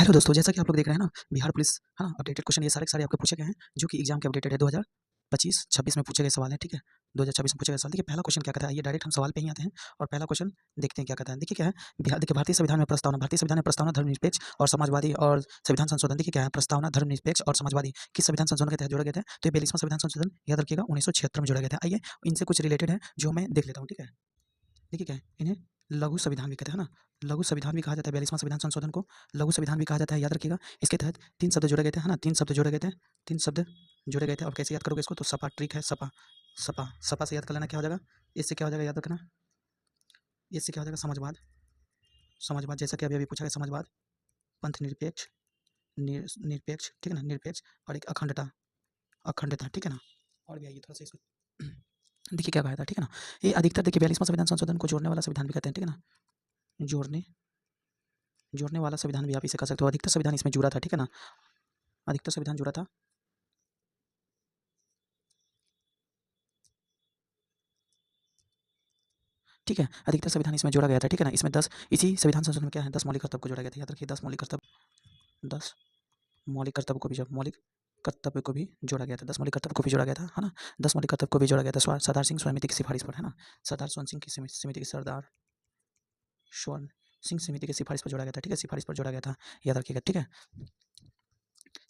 Hello दोस्तों, जैसा कि आप लोग देख रहे हैं ना, बिहार पुलिस है ना, अपडेटेड क्वेश्चन ये सारे के सारे आपके पूछे गए हैं, जो कि एग्जाम के अपडेटेड है 2025-26 में पूछे गए सवाल हैं। ठीक है, 2026 में पूछे गए सवाल। देखिए पहला क्वेश्चन क्या कहता है, आइए डायरेक्ट हम सवाल पे ही आते हैं और पहला क्वेश्चन देखते हैं क्या कहता है। देखिए क्या है, बिहार देखिए भारतीय संविधान में प्रस्तावना, भारतीय संविधान में प्रस्तावना धर्मनिरपेक्ष और समाजवादी और संविधान संशोधन। देखिए क्या है, प्रस्तावना धर्मनिरपेक्ष और समाजवादी किस संविधान संशोधन के तहत जोड़ा गया था? तो ये 42वां संविधान संशोधन याद रखिएगा 1976 में जोड़ा गया था। आइए इनसे कुछ रिलेटेड है जो मैं देख लेता हूँ। ठीक है, देखिए क्या है, इन्हें लघु संविधान भी कहते हैं ना, लघु संविधान भी कहा जाता है। 42वां संविधान संशोधन को लघु संविधान भी कहा जाता है, याद रखिएगा। इसके तहत 3 शब्द जोड़े गए थे, है ना, 3 शब्द जोड़े गए थे, 3 शब्द जोड़े गए थे। और कैसे याद करोगे इसको? तो सपा ट्रिक है, सपा सपा सपा से याद कर लेना। क्या हो जाएगा इससे? क्या हो जाएगा याद रखना, इससे क्या हो जाएगा? समाजवाद। समाजवाद जैसा कि अभी पूछा गया, समाजवाद, पंथ निरपेक्ष, निरपेक्ष, ठीक है ना, निरपेक्ष, और एक अखंडता, अखंडता, ठीक है ना। और भी आइए थोड़ा सा इसको देखिए क्या कहा था, ठीक है ना। ये अधिकतर देखिए 42वां संविधान संशोधन को जोड़ने वाला संविधान भी कहते हैं, ठीक है ना, जोड़ने जोड़ने वाला संविधान भी आप इसे कह सकते हो। अधिकतर संविधान इसमें जुड़ा था, ठीक है ना, अधिकतर संविधान जुड़ा था। ठीक है, अधिकतर संविधान इसमें जोड़ा गया था, ठीक है ना। इसमें 10 इसी संविधान संशोधन में क्या है, 10 मौलिक कर्तव्य को जोड़ा गया था। याद रखिए 10 मौलिक कर्तव्य, 10 मौलिक कर्तव्य को भी मौलिक कर्तव्य को भी जोड़ा गया था, 10 मौलिक कर्तव्य को भी जोड़ा गया था, है ना। 10 मौलिक कर्तव्य को भी जोड़ा गया था सरदार सिंह समिति की सिफारिश पर, है ना। सरदार स्वर्ण सिंह की समिति की सरदार स्वर्ण सिंह समिति की सिफारिश पर जोड़ा गया था, ठीक है, सिफारिश पर जोड़ा गया था, याद रखिएगा, ठीक है।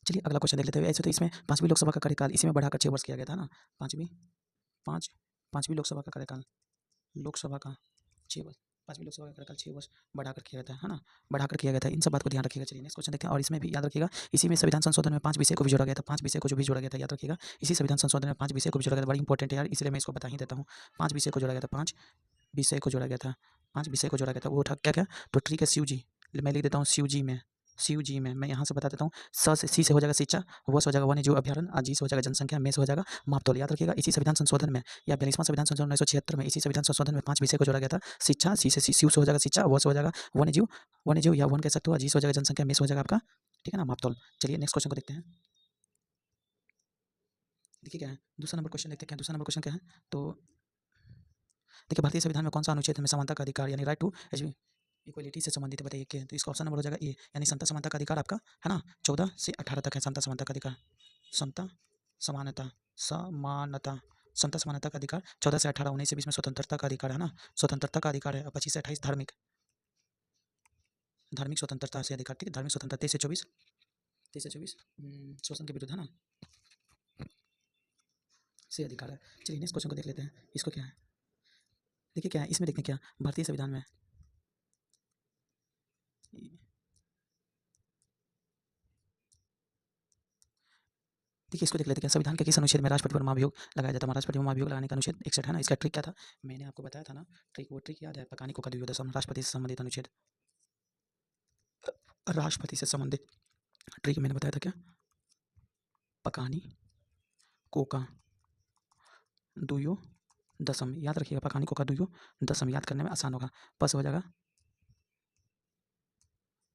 चलिए अगला क्वेश्चन देख लेते हैं। ऐसे तो इसमें 5वीं लोकसभा का कार्यकाल इसी में बढ़ाकर 6 वर्ष किया गया था ना। पाँचवीं पाँच 5वीं लोकसभा का कार्यकाल, लोकसभा का 6 वर्ष, 5वीं लोकसभा का कार्यकाल 6 वर्ष बढ़ाकर किया गया था, है ना, बढ़ाकर किया गया था। इन सब बात को ध्यान रखिएगा। चलिए नेक्स्ट क्वेश्चन देखते हैं। और इसमें भी याद रखिएगा, इसी में संविधान संशोधन में 5 विषय को भी जोड़ा गया था, 5 विषय को जो भी जोड़ा गया था, याद रखिएगा। इसी संविधान संशोधन में 5 विषय को भी जोड़ा गया था। बड़ी इंपॉर्टेंट है यार, इसलिए मैं इसको बता ही देता हूँ। 5 विषय को जोड़ा गया था, 5 विषय को जोड़ा गया था, 5 विषय को जोड़ा गया था। वो था क्या क्या? तो ठीक है, शिव जी, मैं लिख देता हूँ शिव जी में, शिव जी में मैं यहाँ से बता देता हूँ। स से सी से हो जाएगा शिक्षा, व से हो जाएगा वन्य जीव अभ्यारण्य, जी से हो जाएगा जनसंख्या, में से हो जाएगा मापतौल। याद रखिएगा इसी संविधान संशोधन में या 42वां संविधान संशोधन 1976 में इसी संविधान संशोधन में 5 विषय को जोड़ा गया था। शिक्षा, सी से शिव से हो जाएगा शिक्षा, व से हो जाएगा वन्य जीव या वन कह सकते हो, जी से हो जाएगा जनसंख्या, में से हो जाएगा आपका, ठीक है ना, मापतौल। चलिए नेक्स्ट क्वेश्चन को देखते हैं। देखिए क्या है, दूसरा नंबर क्वेश्चन देखते हैं। दूसरा नंबर क्वेश्चन क्या है? तो देखिए भारतीय संविधान में कौन सा अनुच्छेद हमें समानता का अधिकार यानी राइट टू इक्वलिटी से संबंधित है? बताइए क्या है? तो इसका ऑप्शन नंबर हो जाएगा ए, यानी समता समानता का अधिकार आपका, है ना, 14 से 18 तक है समता समानता का अधिकार। समता समानता समानता समता समानता का अधिकार 14 से 18, 19 से 20 में स्वतंत्रता का अधिकार है ना, स्वतंत्रता का अधिकार है। 25 से 28 धार्मिक धार्मिक स्वतंत्रता से अधिकार, ठीक है, धार्मिक स्वतंत्रता। 23 से 24 शोषण के विरुद्ध, है ना, से अधिकार है। चलिए नेक्स्ट क्वेश्चन को देख लेते हैं। इसको क्या है, देखिए क्या है इसमें, देखते हैं क्या भारतीय संविधान में, देखिए इसको देख लेते हैं। क्या संविधान के किस अनुच्छेद में राष्ट्रपति पर महाभियोग लगाया जाता है? राष्ट्रपति पर महाभियोग लगाने का अनुच्छेद 61 है ना। इसका ट्रिक क्या था, मैंने आपको बताया था ना, ट्रिक, वो ट्रिक याद है? पकानी को का द्वियोदशम, राष्ट्रपति से संबंधित अनुच्छेद, राष्ट्रपति से संबंधित ट्रिक मैंने बताया था क्या, पकानी को का दुयो दशम, याद रखिएगा, पकानी को का दुयो दशम, याद करने में आसान होगा। पस हो जाएगा,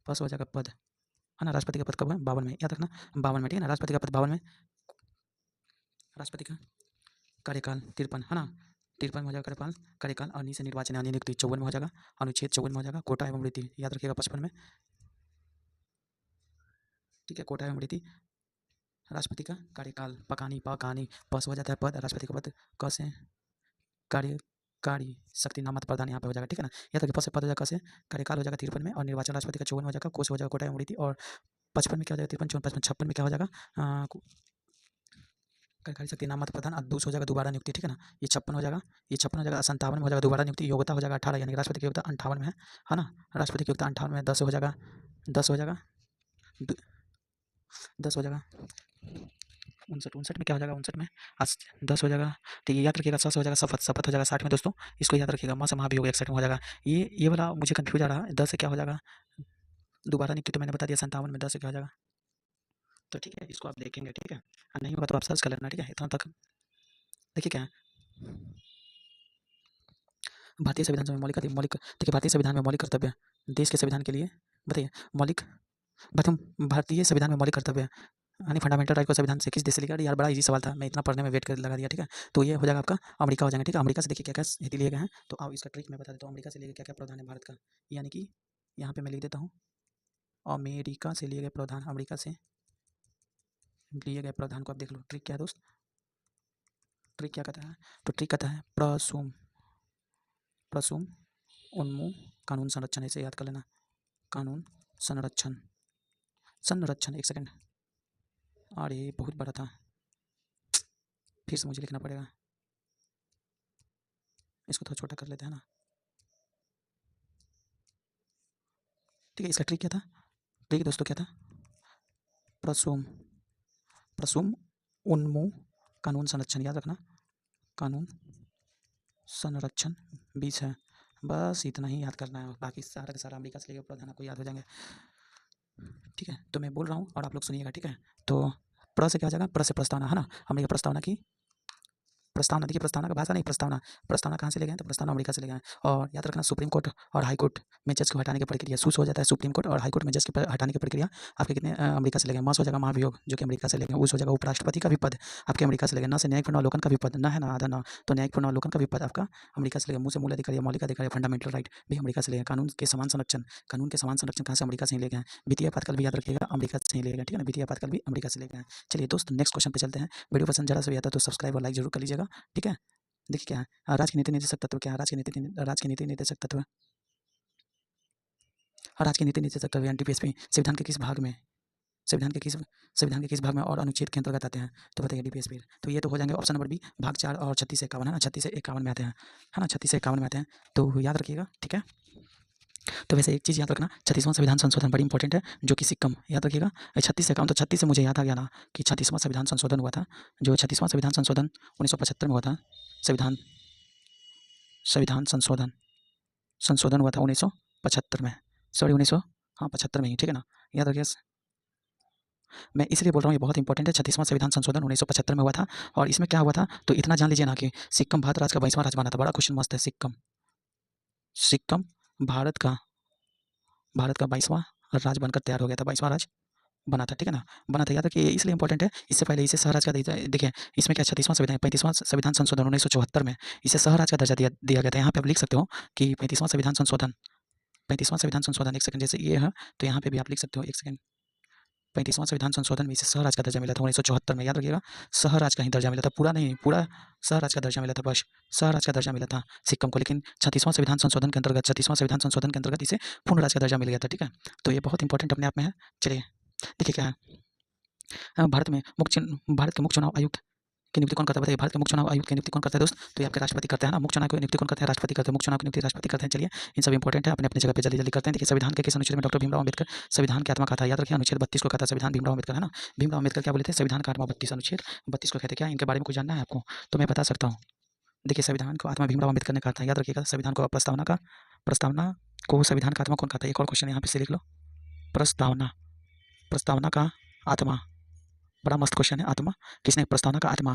पस हो जाएगा पद, है ना। राष्ट्रपति का पद कब है? 52 में, याद रखना 52 में, ठीक है ना। राष्ट्रपति का पद 52 में, राष्ट्रपति का कार्यकाल 53, है ना, 53 में हो जाएगा कार्यकाल, कार्यकाल। और नीचे निर्वाचन यानी नियुक्ति 54 में हो जाएगा, अनुच्छेद 54 में हो जाएगा। कोटा एवं वृत्ति याद रखिएगा 55 में, ठीक है, कोटा एवं वृत्ति। राष्ट्रपति का कार्यकाल पकानी पकानी, पस हो जाता है पद, राष्ट्रपति का पद क से कार्यकारी शक्ति नामत प्रधान यहाँ पे हो जाएगा, ठीक है ना। या तो पद से पद हो जाएगा, क से कार्यकाल हो जाएगा 53 में, और निर्वाचन राष्ट्रपति का 54 में हो जाएगा, कोष हो जाएगा कोटा एवं वृत्ति। और 55 में क्या हो जाएगा, 53, 54, 55, 56 में क्या हो जाएगा, कार्यकारी शक्ति नामत प्रधान, और 2 हो जाएगा दोबारा नियुक्ति, ठीक है ना। ये 56 हो जाएगा, ये 56 हो जाएगा। 57 में हो जाएगा दोबारा नियुक्ति। योग्यता हो जाएगा 18, यानी राष्ट्रपति की योग्यता 58 में है ना, राष्ट्रपति की योग्यता 58 में। 10 हो जाएगा, 10 हो जाएगा, 10 हो जाएगा 59, 59 में क्या हो जाएगा, 59 में 10 हो जाएगा, ठीक है, याद रखिएगा। 60 हो जाएगा शपथ, शपथ हो जाएगा 60 में दोस्तों, इसको याद रखिएगा। माँ से महाभियोग 61 में हो जाएगा। ये वाला मुझे कंफ्यूज आ रहा है। 10 से क्या हो जाएगा, दोबारा नियुक्ति तो मैंने बता दिया। 57 में 10 से क्या हो जाएगा, तो ठीक है, इसको आप देखेंगे, ठीक है, नहीं होगा तो आप सर्च कर लेना, ठीक है, इतना तक। देखिए क्या है, भारतीय संविधान में मौलिक देखिए भारतीय संविधान में मौलिक कर्तव्य देश के संविधान के लिए, बताइए मौलिक, भारतीय संविधान में मौलिक कर्तव्य यानी फंडामेंटल राइट को संविधान से किस देश से लिया? यार बड़ा इजी सवाल था, मैं इतना पढ़ने में वेट कर लगा दिया, ठीक है। तो ये हो जाएगा आपका अमेरिका हो जाएगा, ठीक है। अमेरिका से देखिए क्या क्या नीति लिए गए हैं, तो आओ इसका ट्रिक मैं बता देता हूँ। अमेरिका से लिए क्या क्या प्रावधान है भारत का, यानी कि यहाँ पे मैं लिख देता हूँ अमेरिका से लिए गए प्रावधान, अमेरिका से लिए गए प्रावधान को आप देख लो। ट्रिक क्या है दोस्त, ट्रिक क्या कहता है, तो ट्रिक कहता है प्रसुम, प्रसुम उन्मूल कानून संरक्षण, इसे याद कर लेना, कानून संरक्षण, संरक्षण। एक सेकंड, अरे बहुत बड़ा था, फिर से मुझे लिखना पड़ेगा, इसको थोड़ा छोटा कर लेते हैं ना। ठीक है, इसका ट्रिक क्या था, ट्रिक दोस्तों क्या था, प्रसुम, प्रसुम उन्मूल कानून संरक्षण, याद रखना, कानून संरक्षण 20 है। बस इतना ही याद करना है, बाकी सारा का सारा अमेरिका से लेकर प्रावधान आपको याद हो जाएंगे। ठीक है, तो मैं बोल रहा हूँ और आप लोग सुनिएगा। ठीक है, तो प्र से क्या हो जाएगा, प्र से प्रस्तावना है ना, हमने ये प्रस्तावना की, प्रस्तावना, देखिए प्रस्तावना का भाषा नहीं, प्रस्तावना, प्रस्तावना कहाँ से ले गए हैं, तो प्रस्तावना अमेरिका से ले गए हैं। और याद रखना सुप्रीम कोर्ट और हाई कोर्ट में जज को हटाने की प्रक्रिया सूस हो जाता है, सुप्रीम कोर्ट और हाई कोर्ट में जज के हटाने की प्रक्रिया आपके कितने अमेरिका से ले गए, मस हो जाएगा महाभियोग जो कि अमेरिका से ले गए, उस हो जाएगा उपराष्ट्रपति का भी पद आपके अमेरिका से ले गए, न से न्यायिक पुनर्वलोकन का भी पद, ना है ना आधा ना, तो न्यायिक पुनर्वलोकन का भी पद आपका अमेरिका से ले गए, मुँह से मूल अधिकार या मौलिक अधिकार, फंडामेंटल राइट भी अमेरिका से ले गए, कानून के समान संरक्षण, कानून के समान संरक्षण कहाँ से अमेरिका से ही ले गए हैं, वित्तीय आपातकाल भी याद रखिएगा अमेरिका से ही ले गए। ठीक है ना, वित्तीय आपातकाल भी अमेरिका से ले गए हैं। चलिए दोस्त नेक्स्ट क्वेश्चन पे चलते हैं। वीडियो पसंद जरा से भी आता है तो सब्सक्राइब और लाइक जरूर कर लीजिएगा। ठीक है, देखिए क्या है, राज्य की नीति निर्देशक तत्व क्या है, राज्य की नीति निर्देशक तत्व, राज्य की नीति निर्देशक तत्व एनडीपीएसपी संविधान के किस भाग में, संविधान के किस भाग में और अनुच्छेद के अंतर्गत आते हैं, तो बताइए डीपीएसपी। तो ये तो हो जाएंगे ऑप्शन नंबर बी, भाग 4 और 36 से 51 है ना, 36 से 51 में आते हैं, है ना, 36 से 51 में आते हैं, तो याद रखिएगा। ठीक है, तो वैसे एक चीज़ याद रखना, 36वां संविधान संशोधन बड़ी इंपॉर्टेंट है, जो कि सिक्किम, याद रखिएगा 36 से 51, तो 36 से मुझे याद आ गया ना कि 36वां संविधान संशोधन हुआ था, जो 36वां संविधान संशोधन 1975 में हुआ था, संविधान संविधान संशोधन संशोधन हुआ था 1975 में, सॉरी 75 में ही। ठीक है ना, याद रखिए, मैं इसलिए बोल रहा हूँ ये बहुत इंपॉर्टेंट है, 36वां संविधान संशोधन 1975 में हुआ था। और इसमें क्या हुआ था, तो इतना जान लीजिए ना कि सिक्किम भारत राज्य का 22वां राज्य बना था, बड़ा क्वेश्चन मस्त है, सिक्किम, सिक्किम भारत का 22वां राज्य बनकर तैयार हो गया था, 22वां राज्य बना था। ठीक है ना, बना था, याद रखिए, इसलिए इंपॉर्टेंट है। इससे पहले इसे शहर राज्य का देखिए, इसमें क्या 36वां संविधान 35वां संविधान संशोधन 1974 में इसे शहर राज्य का दर्जा दिया गया था। यहाँ पे आप लिख सकते हो कि 35वां संविधान संशोधन, 35वां संविधान संशोधन, एक सेकंड, जैसे ये है तो यहाँ पे भी आप लिख सकते हो, एक सेकंड, 35वां संविधान संशोधन में इसे शहर राज्य का दर्जा मिला था 1974 में, याद रखिएगा, शहर राज्य का ही दर्जा मिला था, पूरा नहीं, पूरा शहर राज्य का दर्जा मिला था, बस शहर राज्य का दर्जा मिला था सिक्किम को। लेकिन 36वां संविधान संशोधन के अंतर्गत, 36वां संविधान संशोधन के अंतर्गत इसे पूर्ण राज्य का दर्जा मिल गया था। ठीक है, तो ये बहुत इंपॉर्टेंट अपने आप में है। चलिए देखिए क्या है, भारत के मुख्य चुनाव आयुक्त की नियुक्ति कौन करता है, बताइए, भारत के मुख्य चुनाव आयुक्त की नियुक्ति कौन करता है दोस्त, तो ये आपके राष्ट्रपति करते हैं ना, मुख्य चुनाव की नियुक्ति कौन करते हैं, राष्ट्रपति करते हैं, मुख्य चुनाव की नियुक्ति राष्ट्रपति करते हैं। चलिए इन सब इंपॉर्टेंट है, अपने अपनी जगह पे जल्दी जल्दी करते हैं। देखिए संविधान के किस अनुच्छेद में डॉक्टर भीमराव अम्बेडकर संविधान की आत्मा कहा था, याद रखिए अनुच्छेद 32 को कहा था संविधान, भीमराव अम्बेडकर है ना, भीमराव अम्बेडकर क्या बोले थे, संविधान का आत्मा 32 अनुच्छेद 32 को कहते हैं। क्या इनके बारे में कुछ जानना है आपको, तो मैं बता सकता हूँ। देखिए संविधान को आत्मा भीमराव अम्बेडकर ने कहा था, याद रखिएगा, संविधान को प्रस्तावना को संविधान का आत्मा कौन कहता है, एक और क्वेश्चन यहाँ पे से लिख लो, प्रस्तावना का आत्मा, बड़ा मस्त क्वेश्चन है, आत्मा किसने, प्रस्तावना का आत्मा,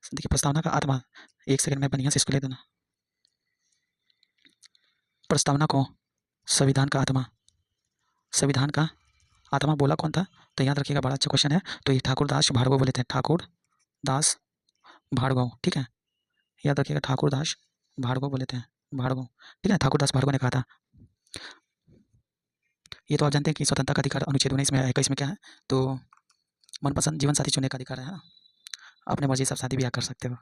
देखिए प्रस्तावना का आत्मा, एक सेकंड में बढ़िया से इसको ले देना, प्रस्तावना को संविधान का आत्मा बोला कौन था, तो याद रखिएगा, बड़ा अच्छा क्वेश्चन है, तो ये ठाकुर दास भार्गव बोले थे, ठाकुर दास भार्गव। ठीक है, याद रखिएगा, ठाकुर दास भार्गव बोले थे, भार्गव। ठीक है, ठाकुर दास भार्गव ने कहा था। ये तो आप जानते हैं कि स्वतंत्रता का अधिकार अनुच्छेद 19 में 21 में क्या है, तो मनपसंद जीवन साथी चुनने का अधिकार है ना, अपने मर्जी से आप शादी ब्याह कर सकते हो।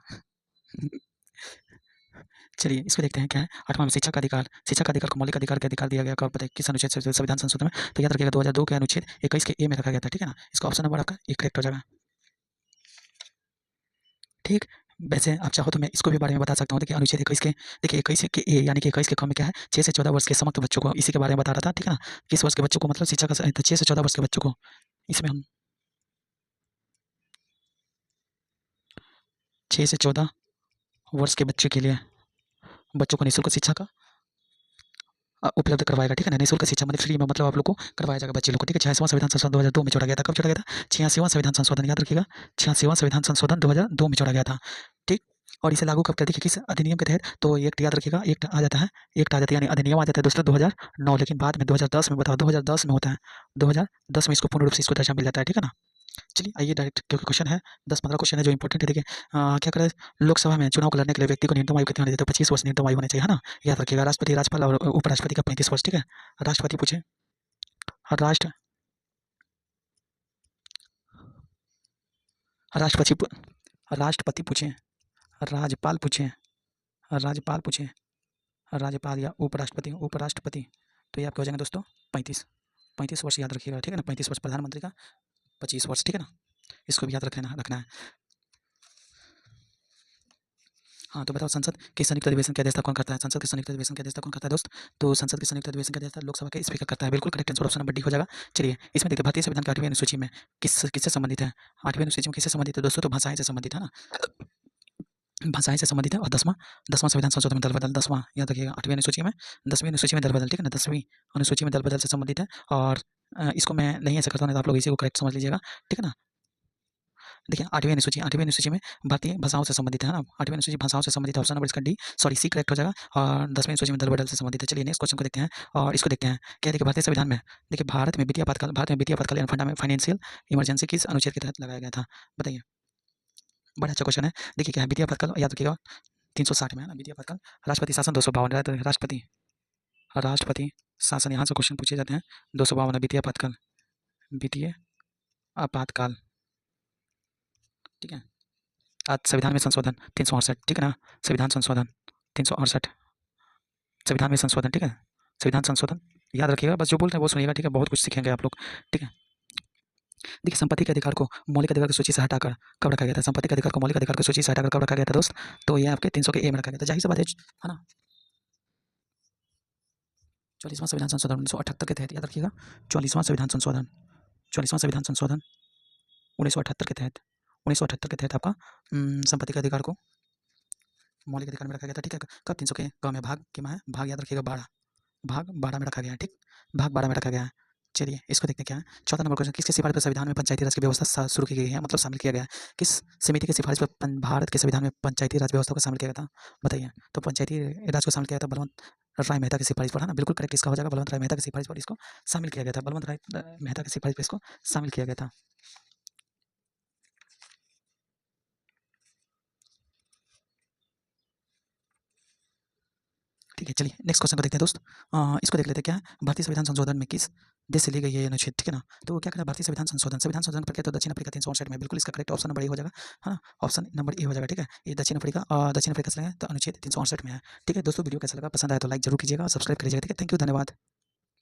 चलिए इसको देखते हैं क्या है, 8वां में शिक्षा का अधिकार को मौलिक अधिकार के अधिकार दिया गया, कब बताइए किस अनुच्छेद से, संविधान संशोधन में, तो याद रखिएगा 2002 के अनुच्छेद 21 के ए में रखा गया था। ठीक है ना, इसका ऑप्शन नंबर आपका एक करेक्ट हो जाएगा। ठीक, वैसे आप चाहो तो मैं इसको भी बारे में बता सकता हूँ। देखिए अनुच्छेद 21 के, देखिए 21 के ए यानी कि 21 के क में क्या है, 6 से 14 वर्ष के समस्त बच्चों को, इसी के बारे में बता रहा था। ठीक है ना, किस वर्ष के बच्चों को, मतलब शिक्षा का 6 से 14 वर्ष के बच्चों को, इसमें हम 6 से 14 वर्ष के बच्चे के लिए बच्चों को निःशुल्क शिक्षा का उपलब्ध करवाएगा। ठीक है ना, निःशुल्क शिक्षा मतलब फ्री में, मतलब आप लोग को करवाया जाएगा बच्चे लोग को। ठीक है, 86वां संविधान संशोधन 2002 में जोड़ा गया था, कब जोड़ा गया था, 86वां संविधान संशोधन, याद रखिएगा 86वां संविधान संशोधन 2002 में जोड़ा गया था। ठीक, और इसे लागू कब कर, देखिए किस अधिनियम के तहत, तो एक्ट याद रखिएगा, एक्ट आ जाता है, एक्ट आ जाता है यानी अधिनियम आ जाता है दोस्तों 2009, लेकिन बाद में 2010 में, बताओ 2010 में होता है, 2010 में इसको पूर्ण रूप से इसको दर्जा मिल जाता है। ठीक है ना, चलिए आइए डायरेक्ट, क्योंकि क्वेश्चन है 10-15 क्वेश्चन है जो इंपॉर्टेंट है। देखिए क्या करें, लोकसभा में चुनाव को लड़ने के लिए व्यक्ति को न्यूनतम आयु कितनी होनी चाहिए, तो 25 वर्ष न्यूनतम आयु होनी चाहिए, है ना, याद रखिएगा। राष्ट्रपति, राज्यपाल और उपराष्ट्रपति का 35 वर्ष। ठीक है, राष्ट्रपति पूछे, राष्ट्र राष्ट्रपति राष्ट्रपति पूछें, राज्यपाल पूछें, राज्यपाल पूछें, राज्यपाल या उपराष्ट्रपति, उपराष्ट्रपति, तो ये आपके हो जाएंगे दोस्तों 35 वर्ष याद रखिएगा, ठीक है ना। 35 वर्ष प्रधानमंत्री का, 25 वर्ष, ठीक है ना। इसको भी याद रखना है। हाँ, तो बताओ संसद के संयुक्त अधिवेशन की अध्यक्षता कौन करता है? संसद के संयुक्त अधिवेशन की अध्यक्षता कौन करता है दोस्त? तो संसद के संयुक्त अधिवेशन की अध्यक्षता लोकसभा के स्पीकर करता है। बिल्कुल correct answer option number D हो जाएगा। चलिए इसमें देखते हैं भारतीय संविधान की 8वीं अनुसूची में किससे संबंधित है? 8वीं अनुसूची में किससे संबंधित है दोस्तों? तो भाषाएं से संबंधित है ना, भाषाएं से संबंधित है। और 10वां संविधान संशोधन में दल बदल, 10वां याद रखिएगा। 8वीं अनुसूची में 10वीं अनुसूची में दल बदल, ठीक है ना। 10वीं अनुसूची में दल बदल से संबंधित है। और इसको मैं नहीं ऐसे करता हूँ, नहीं तो आप लोग इसी को करेक्ट समझ लीजिएगा, ठीक है ना। देखिए 8वीं अनुसूची में भारतीय भाषाओं से संबंधित है ना। 8वीं अनुसूची भाषाओं से संबंधित है, ऑप्शन नंबर इसका डी, सॉरी सी करेक्ट हो जाएगा। और 10वीं अनुसूची में दल बदल से संबंधित है। चलिए नेक्स्ट क्वेश्चन को देखते हैं और इसको देखते हैं। क्या देखिए भारतीय संविधान में, देखिए भारत में वित्तीय आपातकाल यानी फाइनेंशियल इमरजेंसी किस अनुच्छेद के तहत लगाया गया था? बताइए, बड़ा अच्छा क्वेश्चन है। देखिए क्या है वित्तीय आपातकाल, याद रखिएगा 360 में है ना वित्तीय आपातकाल। राष्ट्रपति शासन 252 है, राष्ट्रपति शासन यहाँ से क्वेश्चन पूछे जाते हैं। 252 है वित्तीय आपातकाल, ठीक है। आज संविधान में संशोधन 368, ठीक है ना। संविधान संशोधन 368, संविधान में संशोधन, ठीक है। संविधान संशोधन याद रखिएगा, बस जो बोल रहे हैं वो सुनिएगा, ठीक है। बहुत कुछ सीखेंगे आप लोग, ठीक है। देखिए संपत्ति के अधिकार को मौलिक अधिकार की सूची से हटाकर कब रखा गया था? संपत्ति के अधिकार को मौलिक अधिकार की सूची से हटाकर कब रखा गया था दोस्त? तो ये आपके 300 के ए में रखा गया था। जाहिर सी बात है ना। 44वां संविधान संशोधन 1978 के तहत, याद रखिएगा 44वां संविधान संशोधन 1978 के तहत, 1978 के तहत आपका संपत्ति के अधिकार को मौलिक अधिकार में रखा गया था, ठीक है। कब? 300 के ग में, भाग के में है, भाग याद रखिएगा 12, भाग 12 में रखा गया है, ठीक। भाग 12 में रखा गया है। चलिए इसको देखते हैं क्या है। चौथा नंबर क्वेश्चन, किसके सिफारिश पर संविधान में पंचायती राज की व्यवस्था शुरू की गई है, मतलब शामिल किया गया है? किस समिति की सिफारिश पर भारत के संविधान में पंचायती राज व्यवस्था को शामिल किया गया था? बताइए। तो पंचायती राज को शामिल किया गया था बलवंत राय मेहता की सिफारिश पर, है ना। बिल्कुल करेक्ट इसका हो जाएगा, बलवंत राय मेहता की सिफारिश पर इसको शामिल किया गया था। बलवंत राय मेहता की सिफारिश पर इसको शामिल किया गया था। ठीक है, चलिए नेक्स्ट क्वेश्चन को देखते हैं दोस्त। इसको देख लेते हैं क्या है। भारतीय संविधान संशोधन में किस देश से ली गई है ये अनुच्छेद, ठीक है ना। तो क्या कहना है भारतीय संविधान संशोधन प्रक्रिया तो दक्षिण अफ्रीका 368 में, बिल्कुल इसका करेक्ट ऑप्शन नंबर ए हो जाएगा, है ना। ऑप्शन नंबर ए हो जाएगा, ठीक है। ये दक्षिण अफ्रीका से है, तो अनुच्छेद 368 में है, ठीक है। दोस्तों वीडियो कैसा लगा, पसंद आया तो लाइक जरूर कीजिएगा, सब्सक्राइब करिएगा, ठीक है। थैंक यू, धन्यवाद।